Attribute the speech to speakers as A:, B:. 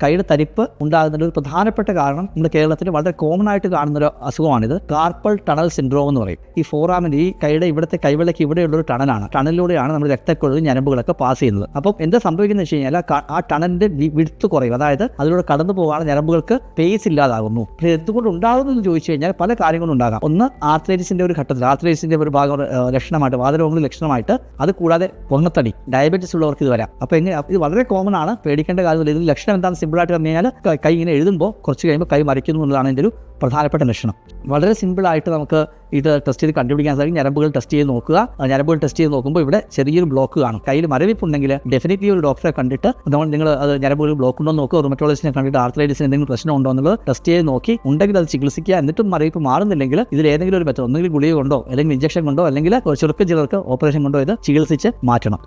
A: കൈയുടെ തരിപ്പ് ഉണ്ടാകുന്നതിൻ്റെ ഒരു പ്രധാനപ്പെട്ട കാരണം നമ്മുടെ കേരളത്തിൽ വളരെ കോമൺ ആയിട്ട് കാണുന്നൊരു അസുഖമാണിത്. കാർപ്പൽ ടണൽ സിൻഡ്രോം എന്ന് പറയും. ഈ ഫോറാമിൻ്റെ ഈ കൈയുടെ ഇവിടുത്തെ കൈവിളയ്ക്ക് ഇവിടെയുള്ളൊരു ടണലാണ്. ടണലിലൂടെയാണ് നമ്മൾ രക്തക്കൊഴുകും ഞരമ്പുകളൊക്കെ പാസ് ചെയ്യുന്നത്. അപ്പം എന്താ സംഭവിക്കുന്നത് വെച്ച് കഴിഞ്ഞാൽ ആ ടണലിൻ്റെ വിഡ്ത്ത് കുറയും. അതായത് അതിലൂടെ കടന്നു പോകാൻ ഞരമ്പുകൾക്ക് സ്പേസ് ഇല്ലാതാകുന്നു. പക്ഷേ എന്തുകൊണ്ട് ഉണ്ടാകുന്നതെന്ന് ചോദിച്ചു കഴിഞ്ഞാൽ പല കാര്യങ്ങളും ഉണ്ടാകാം. ഒന്ന് ആർത്രൈറ്റിസിൻ്റെ ഒരു ഘട്ടത്തിൽ ആർത്രൈറ്റിസിൻ്റെ ഒരു ഭാഗം ലക്ഷണമായിട്ട് വാതരോഗങ്ങളുടെ ലക്ഷണമായിട്ട്, അത് കൂടാതെ പൊണ്ണത്തടി ഡയബറ്റിസ് ഉള്ളവർക്ക് ഇത് വരാം. അപ്പോൾ ഇത് വളരെ കോമൺ ആണ്, പേടിക്കേണ്ട കാര്യമില്ല. ഇതിന് ലക്ഷണം എന്താണെന്ന് സിമ്പിളായിട്ട് പറഞ്ഞു കഴിഞ്ഞാൽ കൈ ഇങ്ങനെ എഴുതുമ്പോൾ കുറച്ച് കഴിയുമ്പോൾ കൈ മറിക്കുന്നു എന്നുള്ളതാണ് ഇതിൻ്റെ ഒരു പ്രധാനപ്പെട്ട ലക്ഷണം. വളരെ സിമ്പിളായിട്ട് നമുക്ക് ഇത് ടെസ്റ്റ് ചെയ്ത് കണ്ടുപിടിക്കാൻ സാധിക്കും. ഞരമ്പുകൾ ടെസ്റ്റ് ചെയ്ത് നോക്കുക. ഞരമ്പുകൾ ടെസ്റ്റ് ചെയ്ത് നോക്കുമ്പോൾ ഇവിടെ ചെറിയൊരു ബ്ലോക്ക് കാണും. കയ്യിൽ മരവിപ്പുണ്ടെങ്കിൽ ഡെഫിനറ്റ്ലി ഒരു ഡോക്ടറെ കണ്ടിട്ട് നിങ്ങൾ അത് ഞരമ്പുകൾ ബ്ലോക്ക് ഉണ്ടോ എന്ന് നോക്കുക. റുമറ്റോളജിസ്റ്റിനെ കണ്ടിട്ട് ആർത്രൈറ്റിസിന് എന്തെങ്കിലും പ്രശ്നം ഉണ്ടോ എന്നുള്ളത് ടെസ്റ്റ് ചെയ്ത് നോക്കി ഉണ്ടെങ്കിൽ അത് ചികിത്സിക്കുക. എന്നിട്ടും മരവിപ്പ് മാറുന്നില്ലെങ്കിൽ ഇതിൽ ഏതെങ്കിലും ഒരു മെത്തേഡ്, ഒന്നുകിൽ ഗുളിക കൊണ്ടോ അല്ലെങ്കിൽ ഇഞ്ചക്ഷൻ കൊണ്ടോ അല്ലെങ്കിൽ ചുരുക്കം ചിലർക്ക് ഓപ്പറേഷൻ കൊണ്ടോ ഇത് ചികിത്സിച്ച് മാറ്റണം.